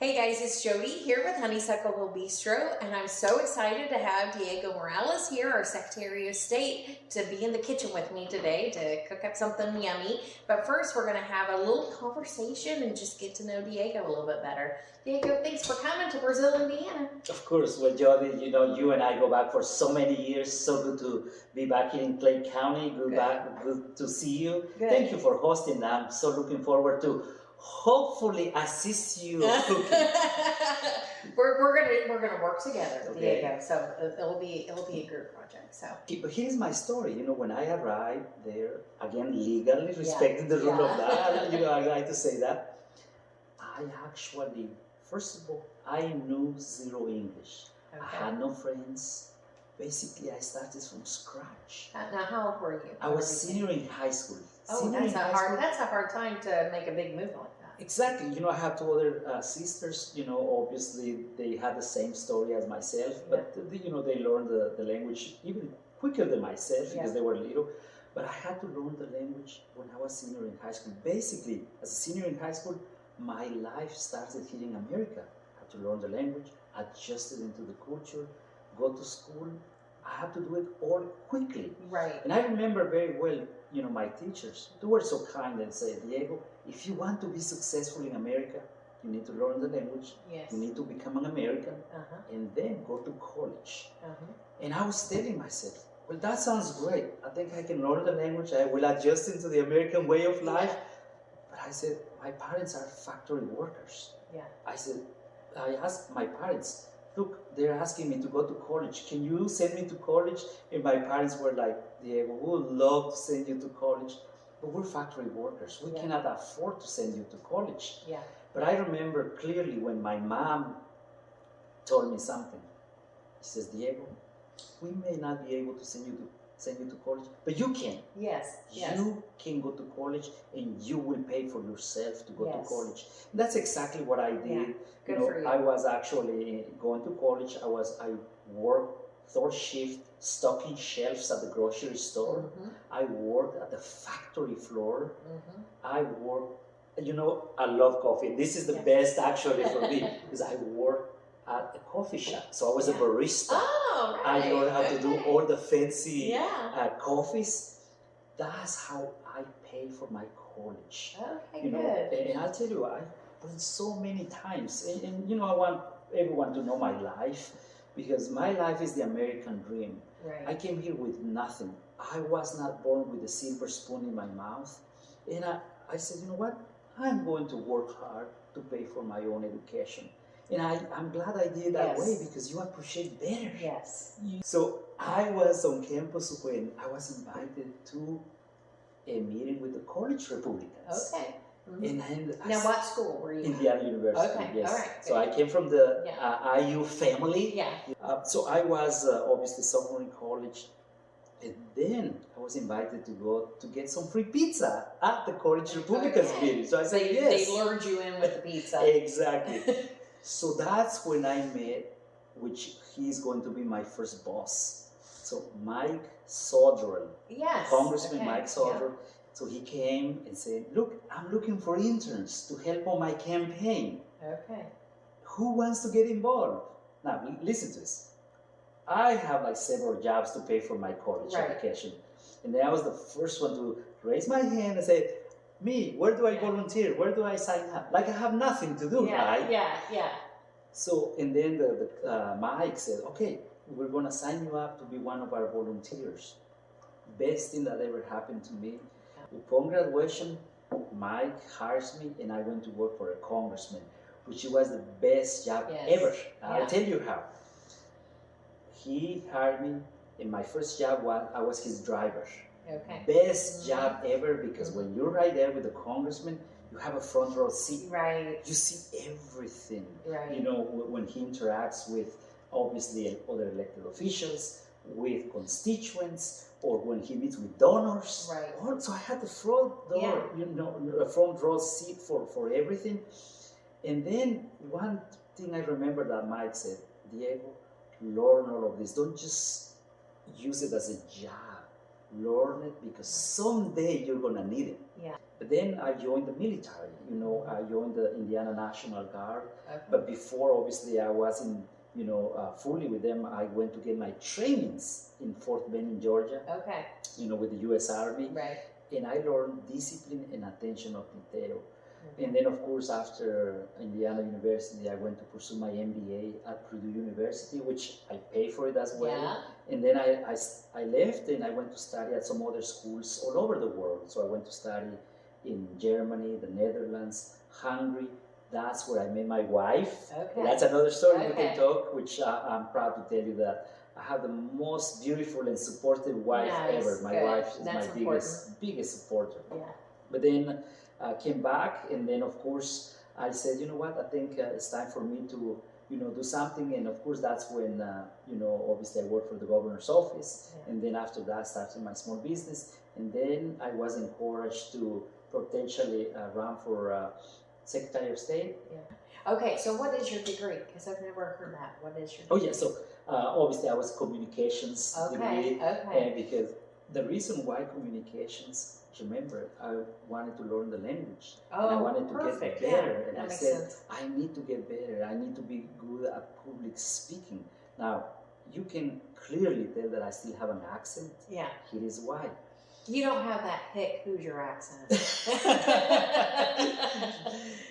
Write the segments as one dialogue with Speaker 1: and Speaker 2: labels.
Speaker 1: Hey guys, it's Jodi here with Honeysuckle Hill Bee-stro, and I'm so excited to have Diego Morales here, our Secretary of State, to be in the kitchen with me today to cook up something yummy. But first, we're going to have a little conversation and just get to know Diego a little bit better. Diego, thanks for coming to Brazil, Indiana.
Speaker 2: Of course, well, Jodi, you and I go back for so many years. So good to be back here in Clay County. Good to see you.
Speaker 1: Good.
Speaker 2: Thank you for hosting. I'm so looking forward to hopefully assist you cooking.
Speaker 1: we're gonna work together,
Speaker 2: Okay.
Speaker 1: Diego. So it'll be a group project. So.
Speaker 2: But here's my story. When I arrived there, again, legally, respecting the rule of that, I like to say that. I actually, first of all, I knew zero English.
Speaker 1: Okay.
Speaker 2: I had no friends. Basically, I started from scratch.
Speaker 1: Now, how old were you?
Speaker 2: I was senior in high school.
Speaker 1: Oh, that's a hard time to make a big move like that.
Speaker 2: Exactly. I have two other sisters. Obviously they had the same story as myself, but they learned the language even quicker than myself because they were little. But I had to learn the language when I was senior in high school. Basically, as a senior in high school, my life started here in America. I had to learn the language, adjusted into the culture, go to school. I had to do it all quickly.
Speaker 1: Right.
Speaker 2: And I remember very well, my teachers, they were so kind and said, Diego, if you want to be successful in America, you need to learn the language.
Speaker 1: Yes.
Speaker 2: You need to become an American and then go to college. And I was telling myself, well, that sounds great. I think I can learn the language. I will adjust into the American way of life. But I said, my parents are factory workers.
Speaker 1: Yeah.
Speaker 2: I asked my parents, look, they're asking me to go to college. Can you send me to college? And my parents were like, Diego, we would love to send you to college, but we're factory workers. We cannot afford to send you to college.
Speaker 1: Yeah.
Speaker 2: But I remember clearly when my mom told me something. She says, Diego, we may not be able to send you to college, but you can.
Speaker 1: Yes.
Speaker 2: You can go to college and you will pay for yourself to go to college. And that's exactly what I did.
Speaker 1: Good for you.
Speaker 2: I was actually going to college. I worked third shift stocking shelves at the grocery store. I worked at the factory floor. I worked, I love coffee. This is the best actually for me because I worked at a coffee shop. So I was a barista.
Speaker 1: Oh, right.
Speaker 2: I learned how to do all the fancy coffees. That's how I paid for my college.
Speaker 1: Okay, good.
Speaker 2: And I'll tell you, I've done so many times. And I want everyone to know my life because my life is the American dream.
Speaker 1: Right.
Speaker 2: I came here with nothing. I was not born with a silver spoon in my mouth. And I said, you know what? I'm going to work hard to pay for my own education. And I'm glad I did it that way because you appreciate better.
Speaker 1: Yes.
Speaker 2: So I was on campus when I was invited to a meeting with the college Republicans.
Speaker 1: Okay.
Speaker 2: And
Speaker 1: now, what school were you
Speaker 2: Indiana University.
Speaker 1: Okay.
Speaker 2: Yes.
Speaker 1: All right.
Speaker 2: So I came from the IU family.
Speaker 1: Yeah.
Speaker 2: So I was obviously sophomore in college. And then I was invited to go to get some free pizza at the college Republicans meeting. So I said yes.
Speaker 1: They lured you in with the pizza.
Speaker 2: Exactly. So that's when I met, which he's going to be my first boss. So Mike Soderl, Congressman Mike Soderl. Yeah. So he came and said, look, I'm looking for interns to help on my campaign.
Speaker 1: Okay.
Speaker 2: Who wants to get involved? Now, listen to this. I have like several jobs to pay for my college education. And then I was the first one to raise my hand and say, me, where do I volunteer? Where do I sign up? Like I have nothing to do, right?
Speaker 1: Yeah.
Speaker 2: So, and then Mike said, okay, we're going to sign you up to be one of our volunteers. Best thing that ever happened to me. Upon graduation, Mike hires me and I went to work for a congressman, which was the best job ever. I'll tell you how. He hired me and my first job was, I was his driver.
Speaker 1: Okay.
Speaker 2: Best job ever because when you're right there with the congressman, you have a front row seat.
Speaker 1: Right.
Speaker 2: You see everything.
Speaker 1: Right.
Speaker 2: When he interacts with obviously other elected officials, with constituents, or when he meets with donors.
Speaker 1: Right.
Speaker 2: So I had the front door, a front row seat for everything. And then one thing I remember that Mike said, Diego, learn all of this. Don't just use it as a job. learn it because someday you're gonna need it.
Speaker 1: Yeah.
Speaker 2: But then I joined the military. I joined the Indiana National Guard.
Speaker 1: Okay.
Speaker 2: But before, obviously, I wasn't, fully with them. I went to get my trainings in Fort Benning, Georgia.
Speaker 1: Okay.
Speaker 2: With the U.S. Army.
Speaker 1: Right.
Speaker 2: And I learned discipline and attention of detail.
Speaker 1: Okay.
Speaker 2: And then, of course, after Indiana University, I went to pursue my MBA at Purdue University, which I pay for it as well.
Speaker 1: Yeah.
Speaker 2: And then I left and I went to study at some other schools all over the world. So I went to study in Germany, the Netherlands, Hungary. That's where I met my wife.
Speaker 1: Okay.
Speaker 2: That's another story
Speaker 1: Okay.
Speaker 2: we can talk, which I'm proud to tell you that I have the most beautiful and supportive wife ever. My wife is my biggest supporter.
Speaker 1: Yeah.
Speaker 2: But then came back, and then of course I said, you know what, I think it's time for me to do something. And of course that's when obviously I worked for the governor's office, and then after that started my small business, and then I was encouraged to potentially run for Secretary of State.
Speaker 1: Yeah. Okay, so what is your degree? Because I've never heard that. What is your degree?
Speaker 2: Oh yeah, so obviously I was communications degree.
Speaker 1: Okay.
Speaker 2: And because the reason why communications, remember, I wanted to learn the language. And I wanted to get better.
Speaker 1: Yeah,
Speaker 2: and I said, I need to get better. I need to be good at public speaking. Now, you can clearly tell that I still have an accent.
Speaker 1: Yeah.
Speaker 2: Here is why.
Speaker 1: You don't have that hick Hoosier accent.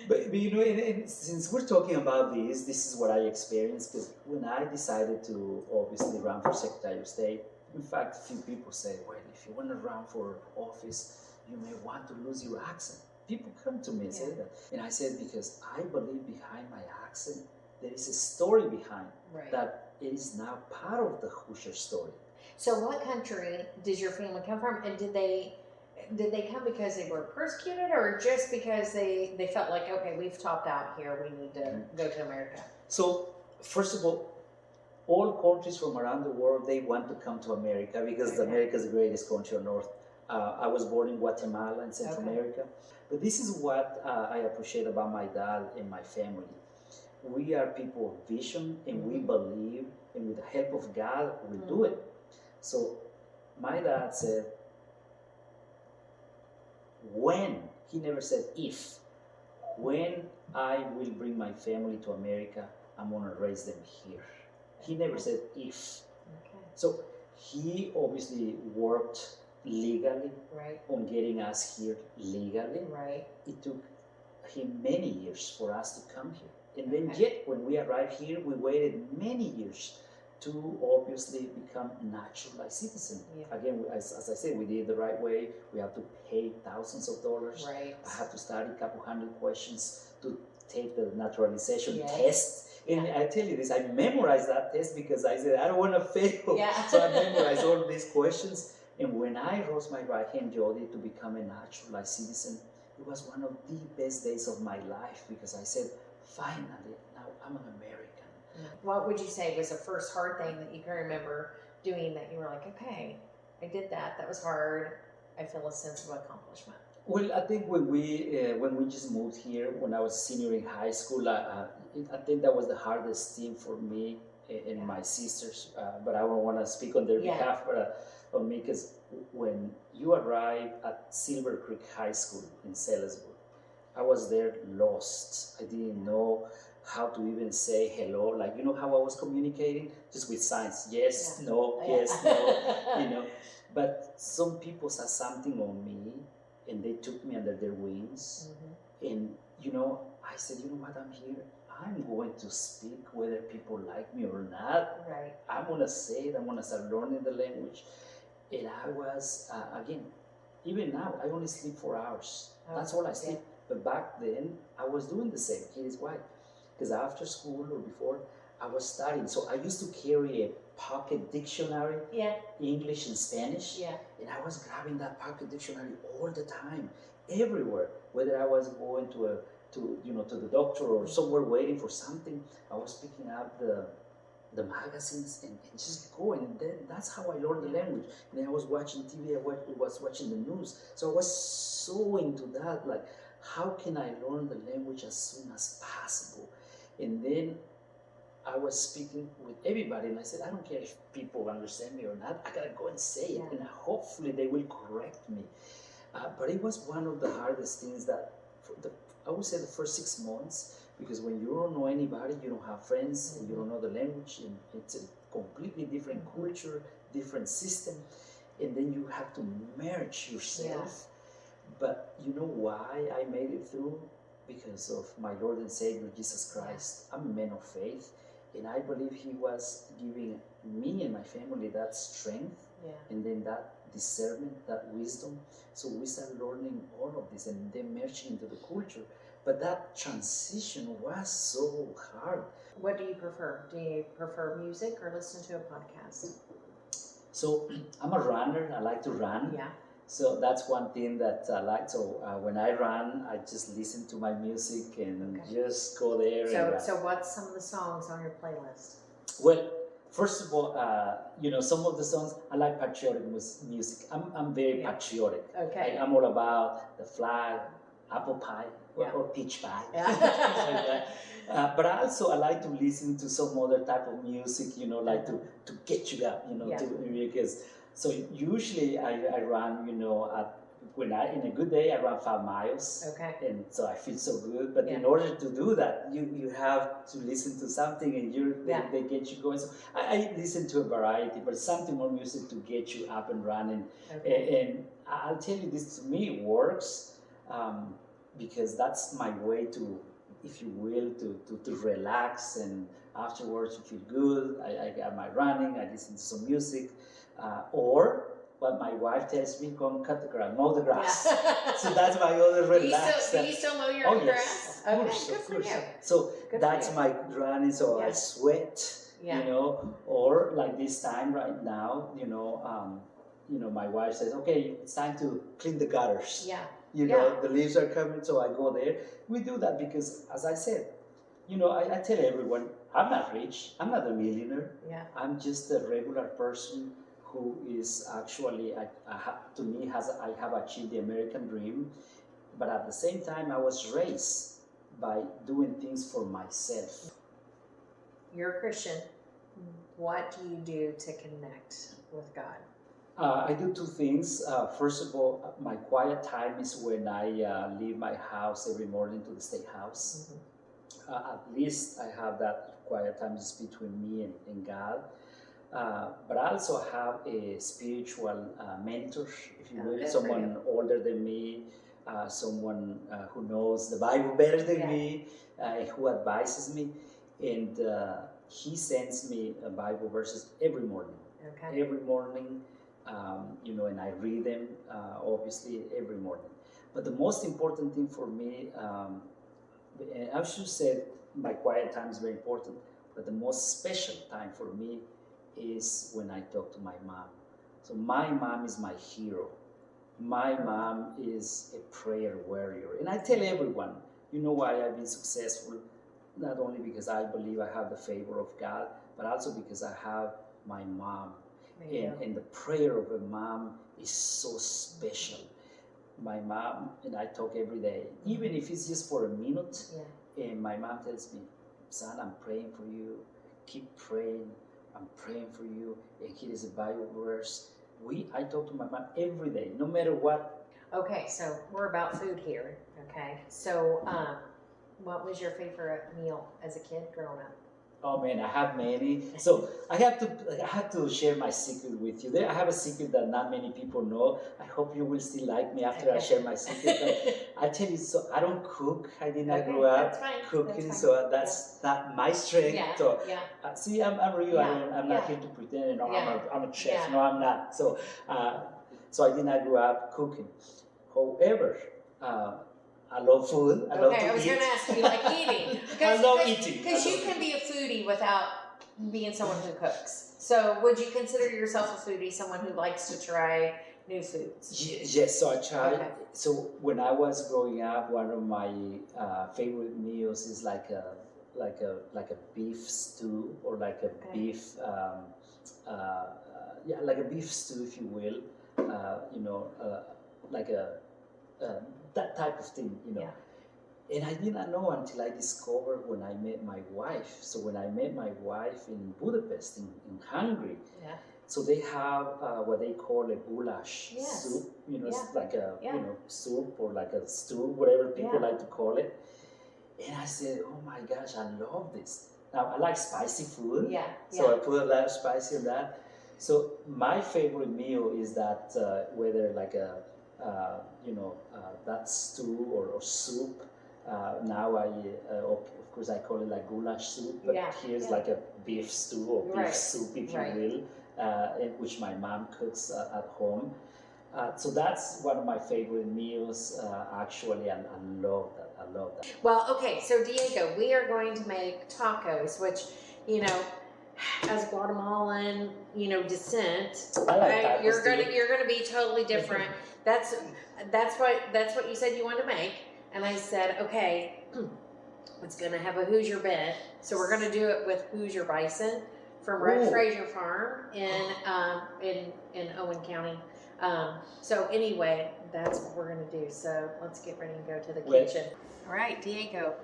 Speaker 2: but and since we're talking about this is what I experienced, because when I decided to obviously run for Secretary of State, in fact, a few people say, well, if you want to run for office, you may want to lose your accent. People come to me and say that. And I said, because I believe behind my accent, there is a story behind that it is now part of the Hoosier story.
Speaker 1: So what country does your family come from, and did they come because they were persecuted, or just because they felt like, okay, we've topped out here, we need to go to America?
Speaker 2: So first of all countries from around the world, they want to come to America because America is the greatest country on earth. I was born in Guatemala in Central America. But this is what I appreciate about my dad and my family. We are people of vision, and we believe, and with the help of God, we'll do it. So my dad said, when, he never said if, when I will bring my family to America, I'm going to raise them here. He never said if.
Speaker 1: Okay.
Speaker 2: So he obviously worked legally on getting us here legally.
Speaker 1: Right.
Speaker 2: It took him many years for us to come here. And then yet when we arrived here, we waited many years to obviously become naturalized citizen. Yeah. Again, as I said, we did it the right way. We have to pay thousands of dollars.
Speaker 1: Right.
Speaker 2: I have to study a couple hundred questions to take the naturalization test. And I tell you this, I memorized that test because I said, I don't want to fail.
Speaker 1: Yeah.
Speaker 2: So I memorized all these questions. And when I rose my right hand, Jodi, to become a naturalized citizen, it was one of the best days of my life because I said, finally, now I'm an American.
Speaker 1: What would you say was the first hard thing that you can remember doing that you were like, okay, I did that. That was hard. I feel a sense of accomplishment.
Speaker 2: Well, I think when we just moved here, when I was a senior in high school, I think that was the hardest thing for me and my sisters. But I don't want to speak on their behalf, but on me, because when you arrive at Silver Creek High School in Salisbury, I was there lost. I didn't know how to even say hello, like, you know how I was communicating? Just with signs, yes, no, yes, no, But some people saw something on me, and they took me under their wings. And, I said, you know what, I'm here. I'm going to speak whether people like me or not.
Speaker 1: Right.
Speaker 2: I'm going to say it. I'm going to start learning the language. And I was, again, even now, I only sleep 4 hours. That's all I sleep. But back then, I was doing the same. Here is why. Because after school or before, I was studying. So I used to carry a pocket dictionary, English and Spanish. Yeah. And I was grabbing that pocket dictionary all the time, everywhere. Whether I was going to the doctor or somewhere waiting for something, I was picking up the magazines and just going. And then that's how I learned the language. And I was watching TV, I was watching the news. So I was so into that, like, how can I learn the language as soon as possible? And then I was speaking with everybody, and I said, I don't care if people understand me or not. I gotta go and say it, and hopefully they will correct me. But it was one of the hardest things that, I would say, the first 6 months, because when you don't know anybody, you don't have friends, and you don't know the language, and it's a completely different culture, different system, and then you have to merge yourself. But you know why I made it through? Because of my Lord and Savior Jesus Christ. I'm a man of faith, and I believe He was giving me and my family that strength, and then that discernment, that wisdom. So we started learning all of this and then merging into the culture. But that transition was so hard.
Speaker 1: What do you prefer? Do you prefer music or listen to a podcast?
Speaker 2: So I'm a runner. I like to run.
Speaker 1: Yeah.
Speaker 2: So that's one thing that I like. So when I run, I just listen to my music and just go there.
Speaker 1: So what's some of the songs on your playlist?
Speaker 2: Well, first of all, some of the songs, I like patriotic music. I'm very patriotic.
Speaker 1: Okay.
Speaker 2: I'm all about the flag, apple pie, or peach pie. Things like that. But I like to listen to some other type of music, like to get you up, because. So usually I run, when in a good day I run 5 miles.
Speaker 1: Okay.
Speaker 2: And so I feel so good. But in order to do that, you have to listen to something, and they get you going. So I listen to a variety, but something more music to get you up and running. Okay. And I'll tell you, this to me works because that's my way to, if you will, to relax, and afterwards you feel good. I got my running, I listen to some music. Or what my wife tells me, go and cut the grass, mow the grass. Yeah. So that's my other relax.
Speaker 1: Do you still mow your own grass?
Speaker 2: Of course, of course. So that's my running, so I sweat, or like this time right now, my wife says, okay, it's time to clean the gutters.
Speaker 1: Yeah.
Speaker 2: The leaves are coming, so I go there. We do that because, as I said, I tell everyone, I'm not rich, I'm not a millionaire. Yeah. I'm just a regular person who is actually, I have achieved the American dream, but at the same time, I was raised by doing things for myself.
Speaker 1: You're a Christian. What do you do to connect with God?
Speaker 2: I do 2 things. First of all, my quiet time is when I leave my house every morning to the State House. Mm-hmm. At least I have that quiet time just between me and God. But I also have a spiritual mentor, if you will, someone older than me, someone who knows the Bible better than me, who advises me, and he sends me Bible verses every morning. Okay. Every morning, and I read them, obviously, every morning. But the most important thing for me, and I should say my quiet time is very important, but the most special time for me is when I talk to my mom. So my mom is my hero. My mom is a prayer warrior. And I tell everyone, why I've been successful? Not only because I believe I have the favor of God, but also because I have my mom. And the prayer of a mom is so special. My mom and I talk every day, even if it's just for a minute. And my mom tells me, son, I'm praying for you. Keep praying. I'm praying for you. And here is a Bible verse. I talk to my mom every day, no matter what.
Speaker 1: Okay, so we're about food here. Okay, so what was your favorite meal as a kid growing up?
Speaker 2: Oh man, I have many. So I have to share my secret with you. I have a secret that not many people know. I hope you will still like me after I share my secret. But I tell you, so I don't cook. I did not grow up cooking, so that's not my strength. Yeah. So see, I'm real. Yeah. I'm not here to pretend. I'm a chef. Yeah. No, I'm not. So I did not grow up cooking. However, I love food. I love to eat.
Speaker 1: I was going to ask you, like eating.
Speaker 2: I love eating.
Speaker 1: Because you can be a foodie without being someone who cooks. So would you consider yourself a foodie, someone who likes to try new foods?
Speaker 2: Yes, so I tried. Okay. So when I was growing up, one of my favorite meals is like a beef stew, or like a beef, like a beef stew, if you will. Like a that type of thing, And I did not know until I discovered when I met my wife. So when I met my wife in Budapest, in Hungary,
Speaker 1: Yeah.
Speaker 2: so they have what they call a goulash
Speaker 1: Yes.
Speaker 2: soup. You know,
Speaker 1: Yeah.
Speaker 2: it's like a
Speaker 1: Yeah.
Speaker 2: you know soup or like a stew, whatever people
Speaker 1: Yeah.
Speaker 2: like to call it. And I said, oh my gosh, I love this. Now I like spicy food,
Speaker 1: Yeah.
Speaker 2: so I put a lot of spicy in that. So my favorite meal is that whether like a that stew or soup. Now of course I call it like goulash soup, but here's like a beef stew or beef soup, if you will, which my mom cooks at home. So that's one of my favorite meals, actually, and I love that. I love that.
Speaker 1: Well, okay, so Diego, we are going to make tacos, which, you know, as Guatemalan, you know, descent,
Speaker 2: I like tacos
Speaker 1: you're gonna be totally different. That's what you said you wanted to make, and I said, okay, it's gonna have a Hoosier bed, so we're gonna do it with Hoosier bison from Red Fraser Farm in Owen County. So anyway, that's what we're gonna do. So let's get ready and go to the kitchen. All right, Diego,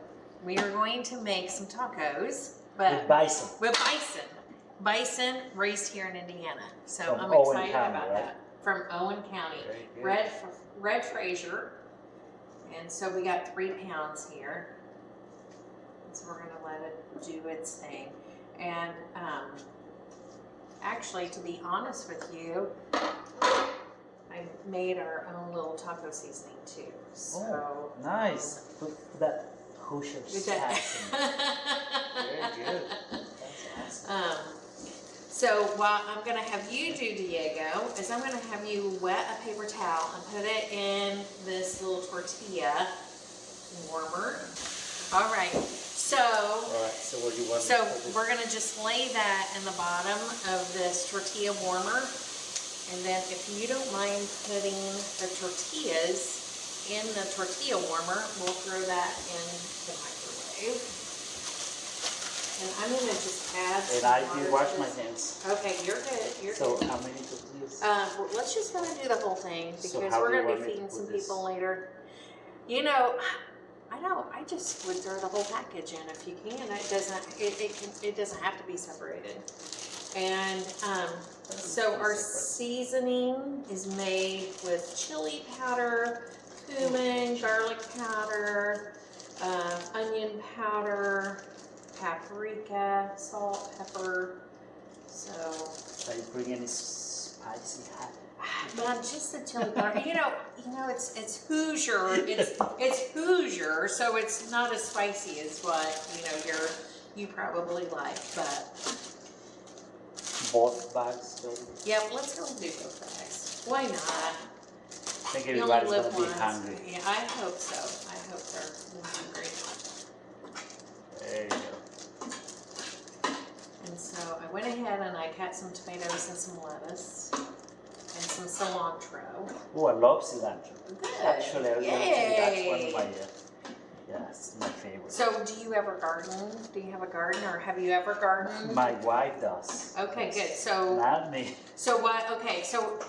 Speaker 1: we are going to make some tacos, but with bison raised here in Indiana. So
Speaker 2: From
Speaker 1: I'm
Speaker 2: Owen
Speaker 1: excited
Speaker 2: County,
Speaker 1: about that. From Owen County, Red Fraser, and so we got 3 pounds here. So we're gonna let it do its thing, and actually, to be honest with you, I made our own little taco seasoning too. So
Speaker 2: nice. Put that Hoosier accent. Very good. That's awesome.
Speaker 1: So what I'm going to have you do, Diego, is I'm going to have you wet a paper towel and put it in this little tortilla warmer. All right. So
Speaker 2: what do you want?
Speaker 1: So we're going to just lay that in the bottom of this tortilla warmer. And then if you don't mind putting the tortillas in the tortilla warmer, we'll throw that in the microwave. And I'm going to just add some
Speaker 2: And I
Speaker 1: water
Speaker 2: do wash
Speaker 1: to
Speaker 2: my
Speaker 1: this.
Speaker 2: hands.
Speaker 1: Okay, you're good. You're
Speaker 2: So
Speaker 1: good.
Speaker 2: how many tortillas?
Speaker 1: Well, let's just gonna do the whole thing because
Speaker 2: So how
Speaker 1: we're
Speaker 2: do you
Speaker 1: gonna be
Speaker 2: want me to
Speaker 1: feeding
Speaker 2: put
Speaker 1: some
Speaker 2: this?
Speaker 1: people later. You know, I just would throw the whole package in if you can. It doesn't have to be separated. And so our seasoning is made with chili powder, cumin, garlic powder, onion powder, paprika, salt, pepper. So.
Speaker 2: Are you bringing any spicy hat?
Speaker 1: But just the chili powder. You know, it's Hoosier. It's Hoosier, so it's not as spicy as what you probably like. But
Speaker 2: Both bags, Jodi?
Speaker 1: yeah, let's go and do both bags. Why not?
Speaker 2: I think
Speaker 1: You only
Speaker 2: everybody's
Speaker 1: live
Speaker 2: gonna be
Speaker 1: once.
Speaker 2: hungry.
Speaker 1: Yeah, I hope so. I hope they're hungry.
Speaker 2: There you go.
Speaker 1: And so I went ahead and I cut some tomatoes and some lettuce and some cilantro.
Speaker 2: Oh, I love cilantro.
Speaker 1: Good.
Speaker 2: Actually, I was going to tell you that's one of my, it's my favorite.
Speaker 1: So, do you ever garden? Do you have a garden, or have you ever gardened?
Speaker 2: My wife does.
Speaker 1: Okay, good. So,
Speaker 2: not me.
Speaker 1: So what? Okay, so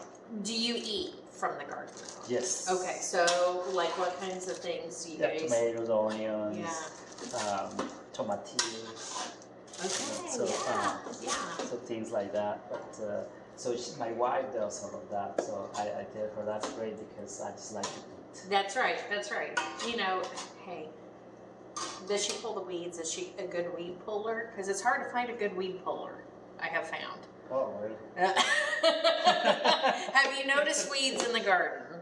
Speaker 1: do you eat from the garden?
Speaker 2: Yes.
Speaker 1: Okay, so like what kinds of things do you guys?
Speaker 2: Tomatoes, onions,
Speaker 1: Yeah.
Speaker 2: tomatillos.
Speaker 1: Okay.
Speaker 2: So,
Speaker 1: yeah.
Speaker 2: So things like that, but my wife does all of that. So I tell her that's great because I just like to eat.
Speaker 1: That's right. That's right. You know, hey, does she pull the weeds? Is she a good weed puller? Because it's hard to find a good weed puller, I have found.
Speaker 2: Oh, really?
Speaker 1: Have you noticed weeds in the garden?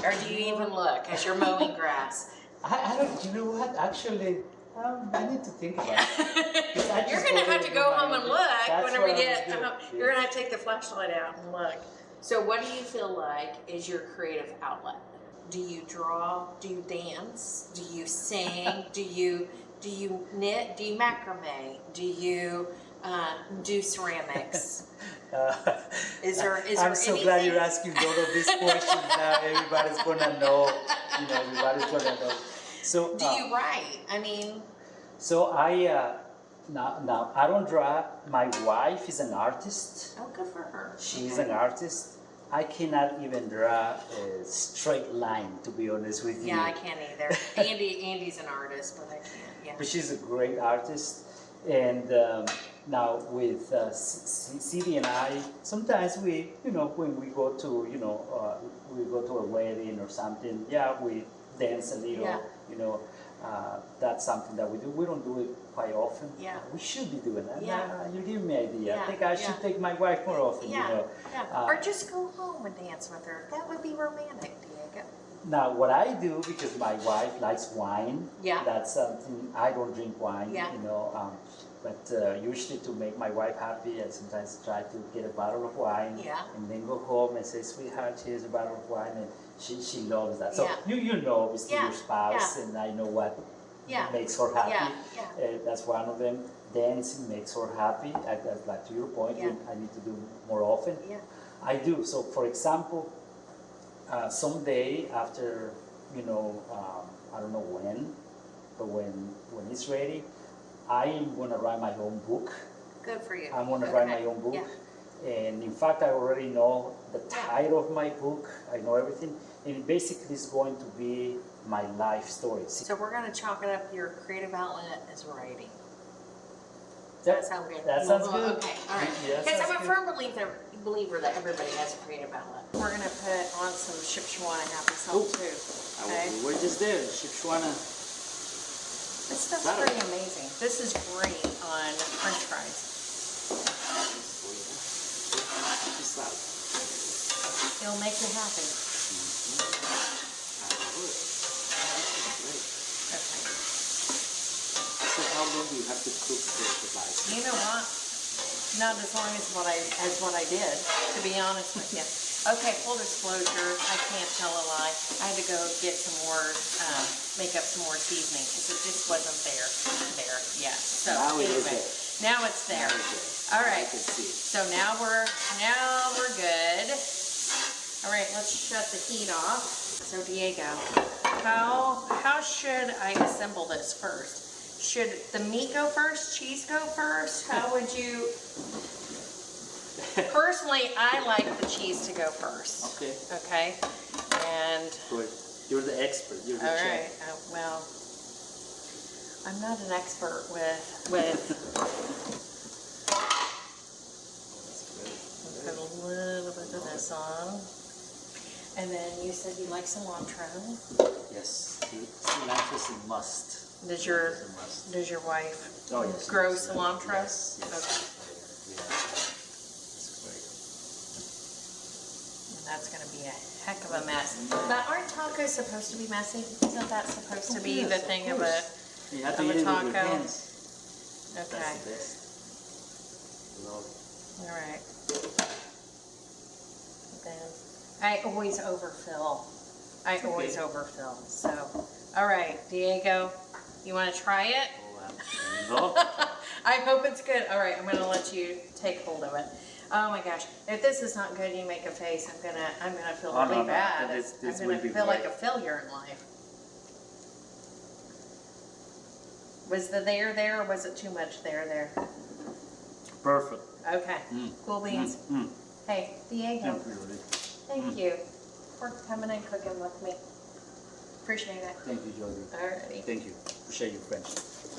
Speaker 1: Or do you even look as you're mowing grass?
Speaker 2: I don't, you know what, actually, I need to think about it.
Speaker 1: You're going to have to go home and look whenever you get home.
Speaker 2: Yes.
Speaker 1: You're going to have to take the flashlight out and look. So what do you feel like is your creative outlet? Do you draw? Do you dance? Do you sing? Do you knit? Do you macrame? Do you do ceramics?
Speaker 2: I'm so glad you're asking all of these questions now. Everybody's gonna know. Everybody's gonna know. So
Speaker 1: do you write? I mean.
Speaker 2: So now I don't draw. My wife is an artist.
Speaker 1: Oh, good for her.
Speaker 2: She's an artist, I cannot even draw a straight line, to be honest with you.
Speaker 1: Yeah, I can't either. Andy's an artist, but I can't. Yeah.
Speaker 2: But she's a great artist, and now with CD and I, sometimes we, when we go to, we go to a wedding or something, yeah, we dance a little,
Speaker 1: Yeah.
Speaker 2: That's something that we do. We don't do it quite often.
Speaker 1: Yeah.
Speaker 2: We should be doing that.
Speaker 1: Yeah.
Speaker 2: You give me an idea.
Speaker 1: Yeah.
Speaker 2: I think I should take my wife more often,
Speaker 1: Yeah. Or just go home and dance with her. That would be romantic, Diego.
Speaker 2: Now, what I do, because my wife likes wine,
Speaker 1: Yeah.
Speaker 2: that's something, I don't drink wine,
Speaker 1: Yeah.
Speaker 2: but usually to make my wife happy, I sometimes try to get a bottle of wine,
Speaker 1: Yeah.
Speaker 2: and then go home and say, sweetheart, here's a bottle of wine, and she loves that. So
Speaker 1: Yeah.
Speaker 2: you know, obviously
Speaker 1: Yeah.
Speaker 2: your spouse,
Speaker 1: Yeah.
Speaker 2: and I know what
Speaker 1: Yeah.
Speaker 2: makes her happy.
Speaker 1: Yeah.
Speaker 2: That's one of them. Dancing makes her happy. Like to your point,
Speaker 1: Yeah.
Speaker 2: I need to do more often.
Speaker 1: Yeah.
Speaker 2: I do. So, for example, someday after, I don't know when, but when it's ready, I am going to write my own book.
Speaker 1: Good for you.
Speaker 2: I'm going to write my own book.
Speaker 1: Yeah.
Speaker 2: And in fact, I already know the title of my book. I know everything. And basically, it's going to be my life story.
Speaker 1: So we're going to chalk it up. Your creative outlet is writing.
Speaker 2: That
Speaker 1: That sounds good.
Speaker 2: That sounds good.
Speaker 1: Okay, all right.
Speaker 2: Yes,
Speaker 1: Because
Speaker 2: that's
Speaker 1: I'm a
Speaker 2: good.
Speaker 1: firm believer that everybody has a creative outlet. We're going to put on some Shipshawana happy salt too. Okay.
Speaker 2: We're just there. Shipshawana.
Speaker 1: This stuff's pretty amazing. This is great on French fries. It'll make you happy. Okay.
Speaker 2: So how long do you have to cook the rice?
Speaker 1: You know what? Not as long as what I did, to be honest with you. Okay, full disclosure, I can't tell a lie. I had to go get some more, make up some more seasoning because it just wasn't there. Yeah. So
Speaker 2: Now it is
Speaker 1: anyway,
Speaker 2: there.
Speaker 1: now it's there. All right. So now we're good. All right, let's shut the heat off. So Diego, how should I assemble this first? Should the meat go first? Cheese go first? How would you? Personally, I like the cheese to go first.
Speaker 2: Okay.
Speaker 1: Okay. And
Speaker 2: Good. You're the expert. You're the
Speaker 1: all
Speaker 2: chef.
Speaker 1: right. Well, I'm not an expert with. Put a little bit of this on. And then you said you like cilantro.
Speaker 2: Yes. Cilantro is a must.
Speaker 1: Does
Speaker 2: It's
Speaker 1: your
Speaker 2: a must.
Speaker 1: wife
Speaker 2: Oh, yes,
Speaker 1: grow
Speaker 2: yes,
Speaker 1: cilantro?
Speaker 2: Yes.
Speaker 1: Okay. And that's going to be a heck of a mess. But aren't tacos supposed to be messy? Isn't that supposed to be the thing of a
Speaker 2: You have to
Speaker 1: of a
Speaker 2: eat it with your
Speaker 1: taco?
Speaker 2: hands.
Speaker 1: Okay.
Speaker 2: That's the best. Love.
Speaker 1: All right. Then I always overfill. Overfill. So, all right, Diego, you want to try it?
Speaker 2: No.
Speaker 1: I hope it's good. All right, I'm going to let you take hold of it. Oh my gosh, if this is not good, you make a face. I'm gonna feel
Speaker 2: Oh,
Speaker 1: really
Speaker 2: no,
Speaker 1: bad.
Speaker 2: this
Speaker 1: I'm
Speaker 2: will
Speaker 1: gonna
Speaker 2: be
Speaker 1: feel like
Speaker 2: great.
Speaker 1: a failure in life. Was the there or was it too much there?
Speaker 2: Perfect.
Speaker 1: Okay, cool beans. Hey, Diego,
Speaker 2: Thank you, Jodi.
Speaker 1: thank you for coming and cooking with me. Appreciate it.
Speaker 2: Thank you, Jodi.
Speaker 1: Alrighty.
Speaker 2: Thank you. Appreciate your friendship.